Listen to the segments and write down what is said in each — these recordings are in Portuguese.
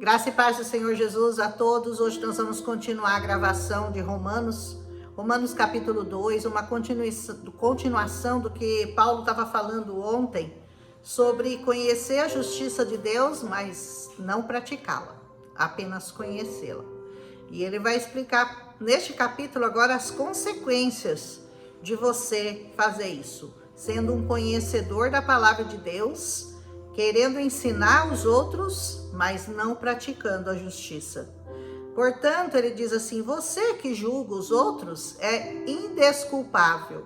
Graça e paz do Senhor Jesus a todos. Hoje nós vamos continuar a gravação de Romanos capítulo 2, uma continuação do que Paulo estava falando ontem, sobre conhecer a justiça de Deus, mas não praticá-la, apenas conhecê-la. E ele vai explicar neste capítulo agora as consequências de você fazer isso, sendo um conhecedor da palavra de Deus, querendo ensinar os outros, mas não praticando a justiça. Portanto, ele diz assim: você que julga os outros é indesculpável,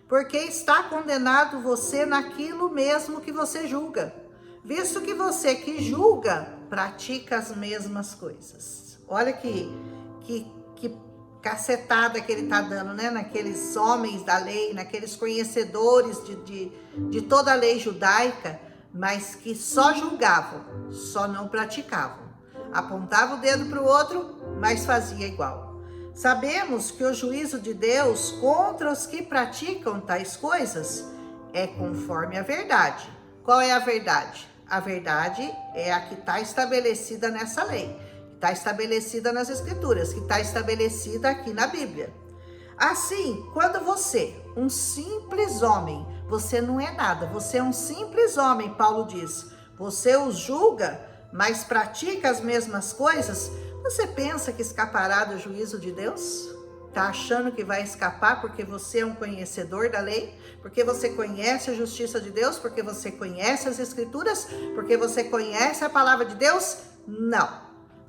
porque está condenado você naquilo mesmo que você julga, visto que você que julga pratica as mesmas coisas. Olha que cacetada que ele está dando, né? Naqueles homens da lei, naqueles conhecedores de toda a lei judaica, mas que só julgavam, só não praticavam. Apontava o dedo para o outro, mas fazia igual. Sabemos que o juízo de Deus contra os que praticam tais coisas é conforme a verdade. Qual é a verdade? A verdade é a que está estabelecida nessa lei, que está estabelecida nas Escrituras, que está estabelecida aqui na Bíblia. Assim, quando você, um simples homem, você não é nada, você é um simples homem, Paulo diz, você os julga, mas pratica as mesmas coisas, você pensa que escapará do juízo de Deus? Tá achando que vai escapar porque você é um conhecedor da lei? Porque você conhece a justiça de Deus? Porque você conhece as Escrituras? Porque você conhece a palavra de Deus? Não.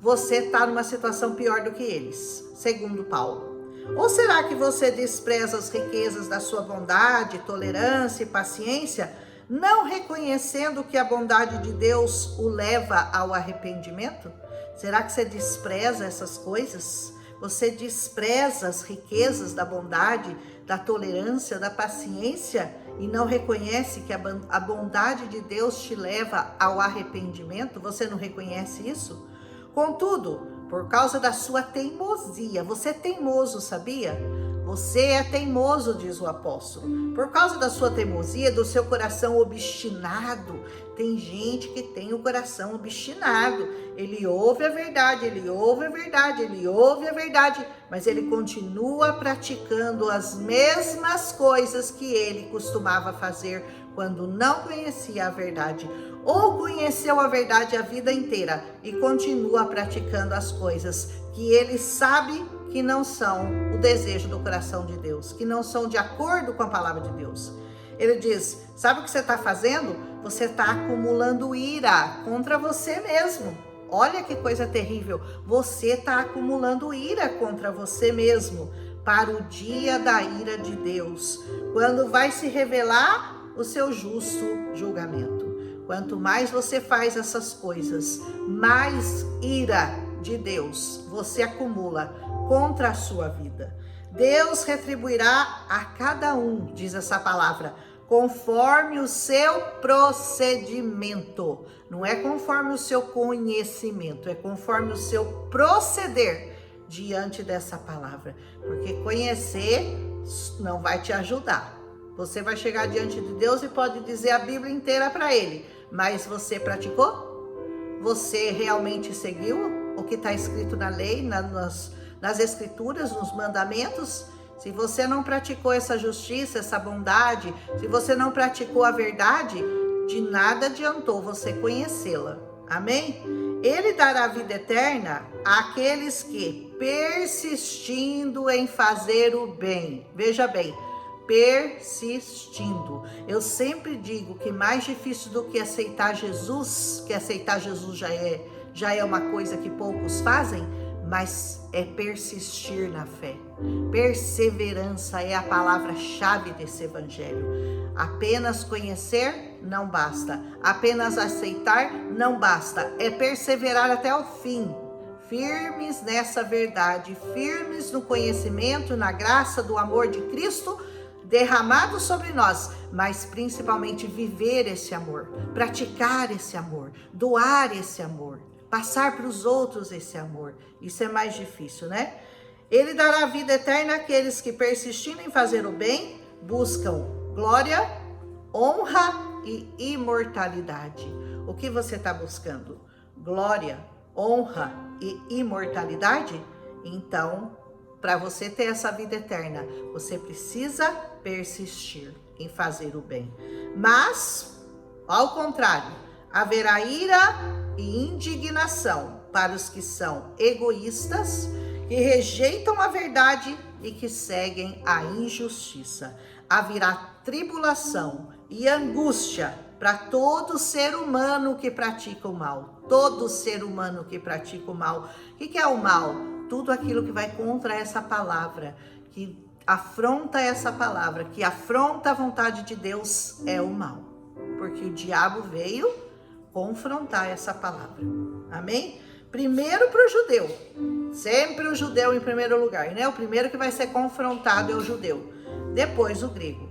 Você está numa situação pior do que eles, segundo Paulo. Ou será que você despreza as riquezas da sua bondade, tolerância e paciência, não reconhecendo que a bondade de Deus o leva ao arrependimento? Será que você despreza essas coisas? Você despreza as riquezas da bondade, da tolerância, da paciência e não reconhece que a bondade de Deus te leva ao arrependimento? Você não reconhece isso? Contudo, por causa da sua teimosia, você é teimoso, sabia? Você é teimoso, diz o apóstolo. Por causa da sua teimosia, do seu coração obstinado. Tem gente que tem o coração obstinado. Ele ouve a verdade, ele ouve a verdade, ele ouve a verdade, mas ele continua praticando as mesmas coisas que ele costumava fazer quando não conhecia a verdade. Ou conheceu a verdade a vida inteira e continua praticando as coisas que ele sabe que não são o desejo do coração de Deus, que não são de acordo com a palavra de Deus. Ele diz, sabe o que você está fazendo? Você está acumulando ira contra você mesmo. Olha que coisa terrível. Você está acumulando ira contra você mesmo para o dia da ira de Deus, quando vai se revelar o seu justo julgamento. Quanto mais você faz essas coisas, mais ira de Deus você acumula contra a sua vida. Deus retribuirá a cada um, diz essa palavra, conforme o seu procedimento. Não é conforme o seu conhecimento, é conforme o seu proceder diante dessa palavra. Porque conhecer não vai te ajudar. Você vai chegar diante de Deus e pode dizer a Bíblia inteira para Ele, mas você praticou? Você realmente seguiu o que está escrito na lei, nas Escrituras, nos mandamentos? Se você não praticou essa justiça, essa bondade, se você não praticou a verdade, de nada adiantou você conhecê-la. Amém? Ele dará vida eterna àqueles que, persistindo em fazer o bem, veja bem, persistindo. Eu sempre digo que mais difícil do que aceitar Jesus, que aceitar Jesus já é uma coisa que poucos fazem, mas é persistir na fé. Perseverança é a palavra-chave desse evangelho. Apenas conhecer não basta, apenas aceitar não basta, é perseverar até o fim. Firmes nessa verdade, firmes no conhecimento, na graça do amor de Cristo derramado sobre nós, mas principalmente viver esse amor, praticar esse amor, doar esse amor, passar para os outros esse amor. Isso é mais difícil, né? Ele dará vida eterna àqueles que, persistindo em fazer o bem, buscam glória, honra e imortalidade. O que você está buscando? Glória, honra e imortalidade? Então, para você ter essa vida eterna, você precisa persistir em fazer o bem. Mas, ao contrário, haverá ira e indignação para os que são egoístas, que rejeitam a verdade e que seguem a injustiça. Haverá tribulação e angústia para todo ser humano que pratica o mal. Todo ser humano que pratica o mal. O que é o mal? Tudo aquilo que vai contra essa palavra, que afronta essa palavra, que afronta a vontade de Deus, é o mal. Porque o diabo veio confrontar essa palavra. Amém? Primeiro para o judeu. Sempre o judeu em primeiro lugar, né? O primeiro que vai ser confrontado é o judeu. Depois o grego.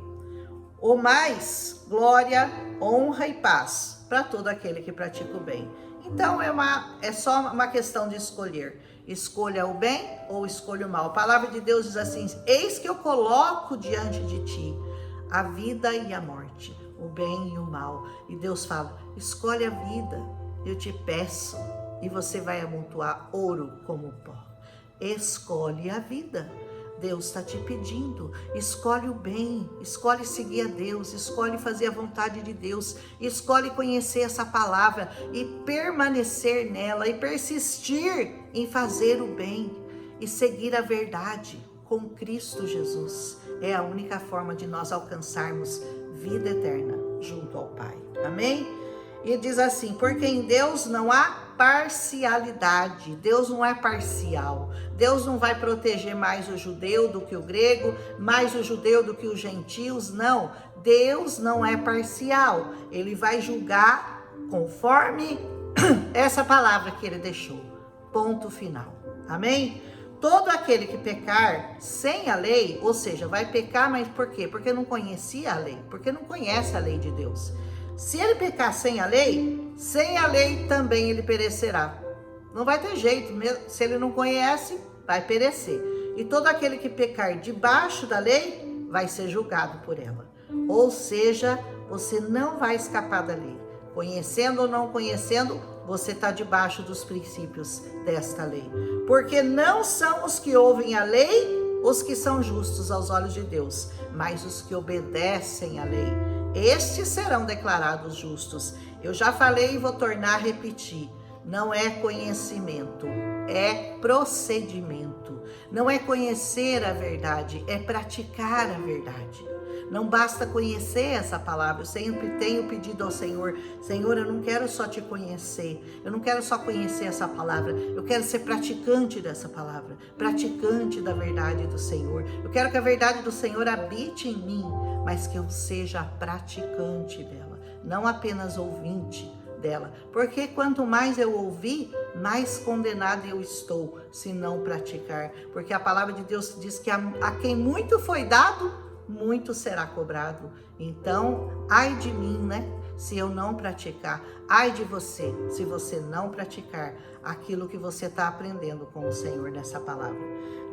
O mais, glória, honra e paz para todo aquele que pratica o bem. Então é só uma questão de escolher. Escolha o bem ou escolha o mal. A palavra de Deus diz assim: eis que eu coloco diante de ti a vida e a morte, o bem e o mal. E Deus fala: escolhe a vida, eu te peço, e você vai amontoar ouro como pó. Escolhe a vida. Deus está te pedindo, escolhe o bem, escolhe seguir a Deus, escolhe fazer a vontade de Deus, escolhe conhecer essa palavra e permanecer nela e persistir em fazer o bem e seguir a verdade com Cristo Jesus. É a única forma de nós alcançarmos vida eterna junto ao Pai. Amém? E diz assim: porque em Deus não há parcialidade, Deus não é parcial, Deus não vai proteger mais o judeu do que o grego, mais o judeu do que os gentios, não, Deus não é parcial, Ele vai julgar conforme essa palavra que Ele deixou, ponto final, amém? Todo aquele que pecar sem a lei, ou seja, vai pecar, mas por quê? Porque não conhecia a lei, porque não conhece a lei de Deus. Se ele pecar sem a lei também ele perecerá. Não vai ter jeito, mesmo se ele não conhece, vai perecer. E todo aquele que pecar debaixo da lei vai ser julgado por ela. Ou seja, você não vai escapar da lei. Conhecendo ou não conhecendo, você está debaixo dos princípios desta lei. Porque não são os que ouvem a lei os que são justos aos olhos de Deus, mas os que obedecem à lei. Estes serão declarados justos. Eu já falei e vou tornar a repetir. Não é conhecimento, é procedimento. Não é conhecer a verdade, é praticar a verdade. Não basta conhecer essa palavra. Eu sempre tenho pedido ao Senhor: Senhor, eu não quero só te conhecer, eu não quero só conhecer essa palavra, eu quero ser praticante dessa palavra, praticante da verdade do Senhor. Eu quero que a verdade do Senhor habite em mim, mas que eu seja praticante dela, não apenas ouvinte dela. Porque quanto mais eu ouvir, mais condenado eu estou, se não praticar. Porque a palavra de Deus diz que a quem muito foi dado, muito será cobrado. Então, ai de mim, né? Se eu não praticar. Ai de você, se você não praticar aquilo que você está aprendendo com o Senhor nessa palavra.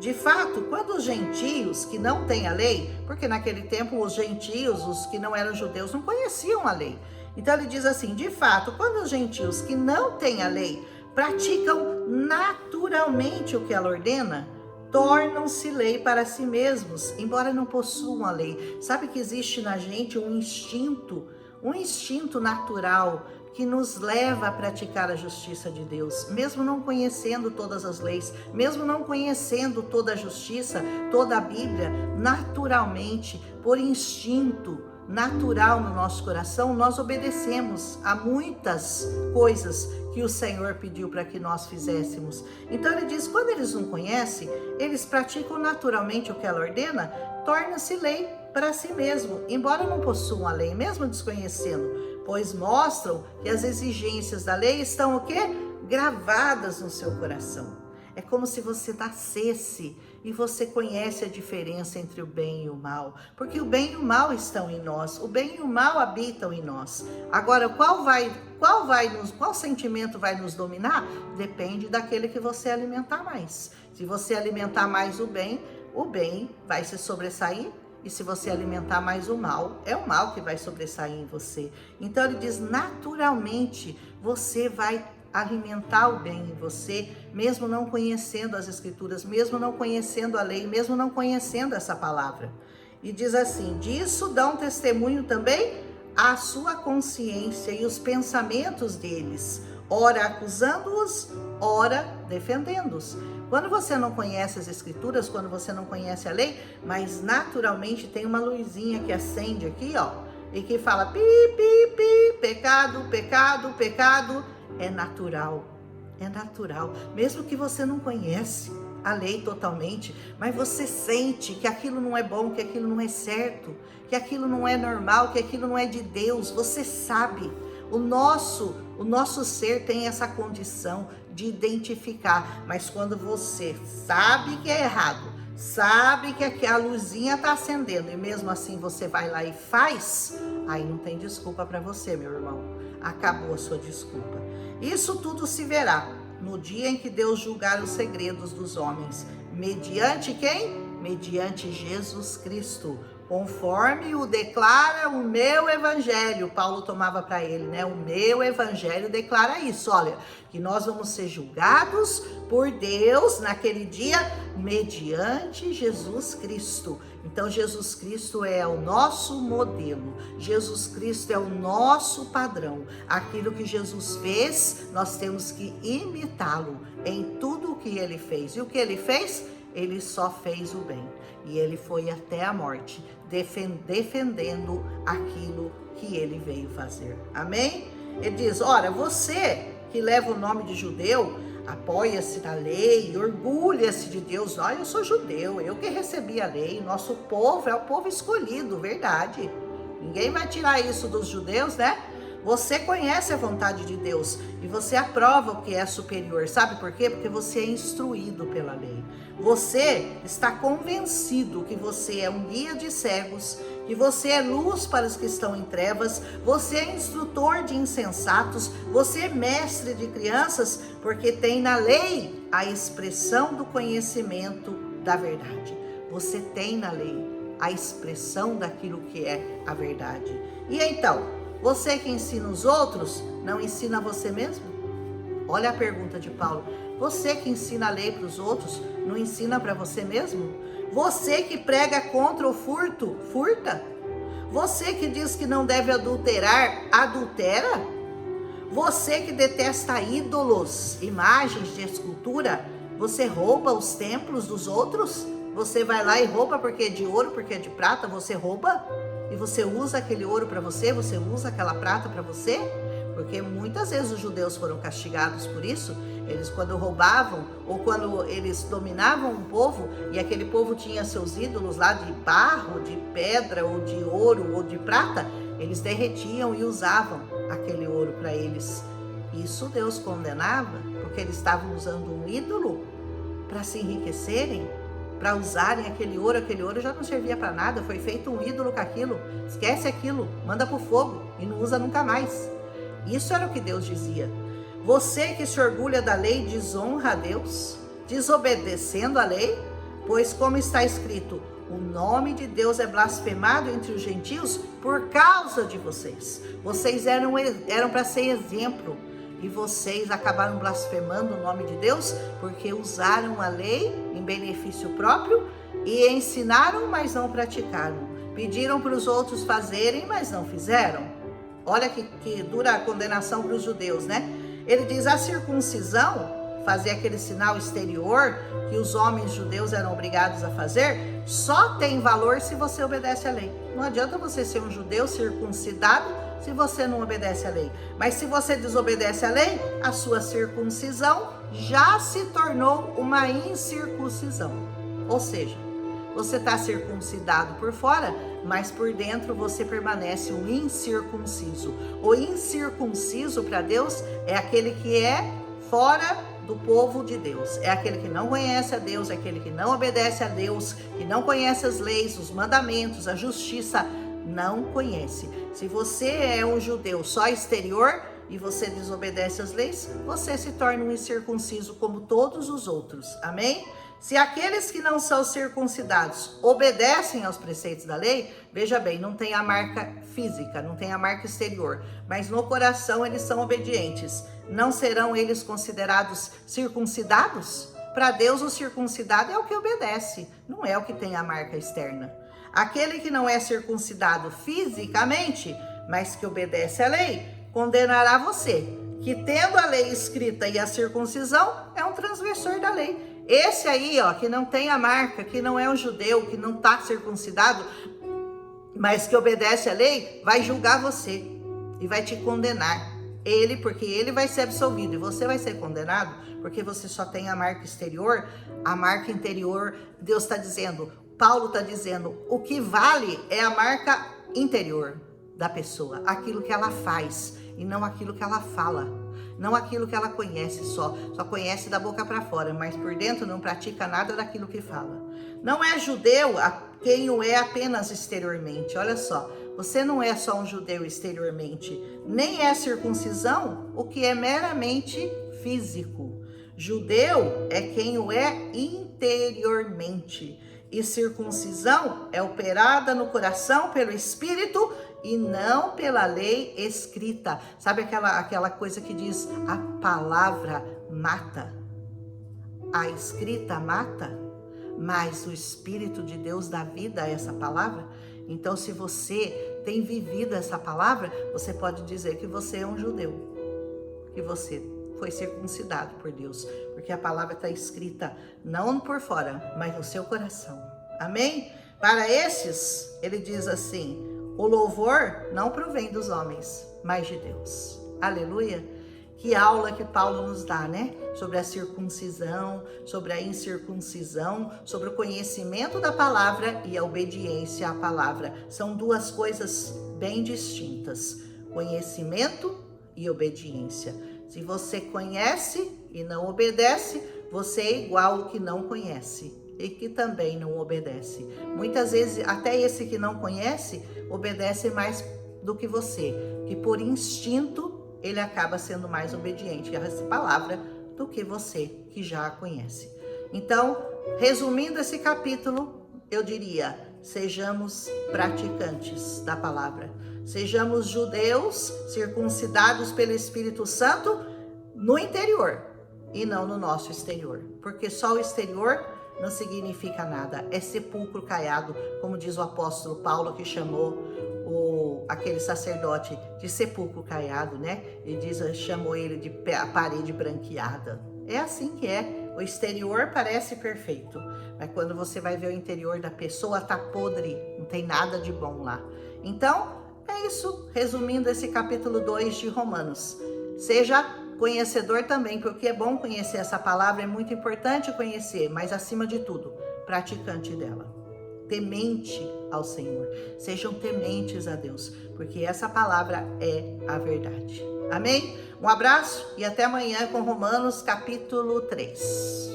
De fato, quando os gentios que não têm a lei, porque naquele tempo os gentios, os que não eram judeus, não conheciam a lei. Então ele diz assim: de fato, quando os gentios que não têm a lei praticam naturalmente o que ela ordena, tornam-se lei para si mesmos, embora não possuam a lei. Sabe que existe na gente um instinto natural que nos leva a praticar a justiça de Deus, mesmo não conhecendo todas as leis, mesmo não conhecendo toda a justiça, toda a Bíblia, naturalmente, por instinto natural no nosso coração, nós obedecemos a muitas coisas que o Senhor pediu para que nós fizéssemos. Então ele diz: quando eles não conhecem, eles praticam naturalmente o que ela ordena, torna-se lei para si mesmo, embora não possuam a lei, mesmo desconhecendo, pois mostram que as exigências da lei estão o quê? Gravadas no seu coração. É como se você nascesse e você conhece a diferença entre o bem e o mal, porque o bem e o mal estão em nós, o bem e o mal habitam em nós. Agora, qual sentimento vai nos dominar? Depende daquele que você alimentar mais. Se você alimentar mais o bem vai se sobressair, e se você alimentar mais o mal, é o mal que vai sobressair em você. Então ele diz: naturalmente você vai alimentar o bem em você, mesmo não conhecendo as Escrituras, mesmo não conhecendo a lei, mesmo não conhecendo essa palavra. E diz assim: disso dão testemunho também a sua consciência e os pensamentos deles, ora acusando-os, ora defendendo-os. Quando você não conhece as Escrituras, quando você não conhece a lei, mas naturalmente tem uma luzinha que acende aqui, ó, e que fala pi, pi, pi, pecado, pecado, pecado, é natural, mesmo que você não conhece a lei totalmente, mas você sente que aquilo não é bom, que aquilo não é certo, que aquilo não é normal, que aquilo não é de Deus, você sabe. O nosso ser tem essa condição de identificar, mas quando você sabe que é errado, sabe que a luzinha está acendendo e mesmo assim você vai lá e faz, aí não tem desculpa para você, meu irmão. Acabou a sua desculpa. Isso tudo se verá no dia em que Deus julgar os segredos dos homens. Mediante quem? Mediante Jesus Cristo, conforme o declara o meu evangelho. Paulo tomava para ele, né? O meu evangelho declara isso, olha, que nós vamos ser julgados por Deus naquele dia, mediante Jesus Cristo. Então Jesus Cristo é o nosso modelo, Jesus Cristo é o nosso padrão. Aquilo que Jesus fez, nós temos que imitá-lo em tudo o que ele fez. E o que ele fez? Ele só fez o bem. E ele foi até a morte, defendendo aquilo que ele veio fazer. Amém? Ele diz, ora, você que leva o nome de judeu, apoia-se na lei, orgulha-se de Deus. Olha, eu sou judeu, eu que recebi a lei, nosso povo é o povo escolhido, verdade. Ninguém vai tirar isso dos judeus, né? Você conhece a vontade de Deus e você aprova o que é superior. Sabe por quê? Porque você é instruído pela lei. Você está convencido que você é um guia de cegos, que você é luz para os que estão em trevas, você é instrutor de insensatos, você é mestre de crianças, porque tem na lei a expressão do conhecimento da verdade. Você tem na lei a expressão daquilo que é a verdade. E então, você que ensina os outros, não ensina você mesmo? Olha a pergunta de Paulo. Você que ensina a lei para os outros, não ensina para você mesmo? Você que prega contra o furto, furta? Você que diz que não deve adulterar, adultera? Você que detesta ídolos, imagens de escultura, você rouba os templos dos outros? Você vai lá e rouba porque é de ouro, porque é de prata, você rouba? E você usa aquele ouro para você, você usa aquela prata para você? Porque muitas vezes os judeus foram castigados por isso. Eles, quando roubavam ou quando eles dominavam um povo e aquele povo tinha seus ídolos lá de barro, de pedra ou de ouro ou de prata, eles derretiam e usavam aquele ouro para eles. Isso Deus condenava, porque eles estavam usando um ídolo para se enriquecerem, para usarem aquele ouro já não servia para nada, foi feito um ídolo com aquilo, esquece aquilo, manda pro fogo e não usa nunca mais. Isso era o que Deus dizia. Você que se orgulha da lei desonra a Deus, desobedecendo a lei, pois como está escrito, o nome de Deus é blasfemado entre os gentios por causa de vocês. Vocês eram para ser exemplo. E vocês acabaram blasfemando o nome de Deus porque usaram a lei em benefício próprio e ensinaram, mas não praticaram. Pediram para os outros fazerem, mas não fizeram. Olha que dura a condenação para os judeus, né? Ele diz, a circuncisão, fazer aquele sinal exterior que os homens judeus eram obrigados a fazer, só tem valor se você obedece à lei. Não adianta você ser um judeu circuncidado se você não obedece à lei. Mas se você desobedece à lei, a sua circuncisão já se tornou uma incircuncisão. Ou seja, você está circuncidado por fora, mas por dentro você permanece um incircunciso. O incircunciso para Deus é aquele que é fora do povo de Deus. É aquele que não conhece a Deus, é aquele que não obedece a Deus, que não conhece as leis, os mandamentos, a justiça, não conhece. Se você é um judeu só exterior, e você desobedece às leis, você se torna um incircunciso como todos os outros. Amém? Se aqueles que não são circuncidados obedecem aos preceitos da lei, veja bem, não tem a marca física, não tem a marca exterior, mas no coração eles são obedientes. Não serão eles considerados circuncidados? Para Deus, o circuncidado é o que obedece, não é o que tem a marca externa. Aquele que não é circuncidado fisicamente, mas que obedece à lei, condenará você, que tendo a lei escrita e a circuncisão, é um transgressor da lei. Esse aí, ó, que não tem a marca, que não é um judeu, que não está circuncidado, mas que obedece à lei, vai julgar você e vai te condenar. Ele, porque ele vai ser absolvido e você vai ser condenado, porque você só tem a marca exterior, a marca interior. Deus está dizendo, Paulo está dizendo, o que vale é a marca interior da pessoa, aquilo que ela faz e não aquilo que ela fala. Não aquilo que ela conhece só conhece da boca para fora, mas por dentro não pratica nada daquilo que fala. Não é judeu quem o é apenas exteriormente. Olha só, você não é só um judeu exteriormente, nem é circuncisão o que é meramente físico. Judeu é quem o é interiormente. E circuncisão é operada no coração pelo Espírito e não pela lei escrita. Sabe aquela coisa que diz a palavra mata? A escrita mata, mas o Espírito de Deus dá vida a essa palavra. Então, se você tem vivido essa palavra, você pode dizer que você é um judeu, que você foi circuncidado por Deus, porque a palavra está escrita não por fora, mas no seu coração. Amém? Para esses, ele diz assim, o louvor não provém dos homens, mas de Deus. Aleluia! Que aula que Paulo nos dá, né? Sobre a circuncisão, sobre a incircuncisão, sobre o conhecimento da palavra e a obediência à palavra. São duas coisas bem distintas, conhecimento e obediência. Se você conhece e não obedece, você é igual ao que não conhece e que também não obedece. Muitas vezes, até esse que não conhece, obedece mais do que você, que por instinto ele acaba sendo mais obediente a essa palavra do que você, que já a conhece. Então, resumindo esse capítulo, eu diria, sejamos praticantes da palavra. Sejamos judeus circuncidados pelo Espírito Santo no interior e não no nosso exterior. Porque só o exterior não significa nada. É sepulcro caiado, como diz o apóstolo Paulo, que chamou aquele sacerdote de sepulcro caiado, né? Ele chamou ele de parede branqueada. É assim que é. O exterior parece perfeito, mas quando você vai ver o interior da pessoa, tá podre, não tem nada de bom lá. Então, é isso, resumindo esse capítulo 2 de Romanos. Seja conhecedor também, porque é bom conhecer essa palavra, é muito importante conhecer, mas acima de tudo, praticante dela. Temente ao Senhor. Sejam tementes a Deus, porque essa palavra é a verdade. Amém? Um abraço e até amanhã com Romanos capítulo 3.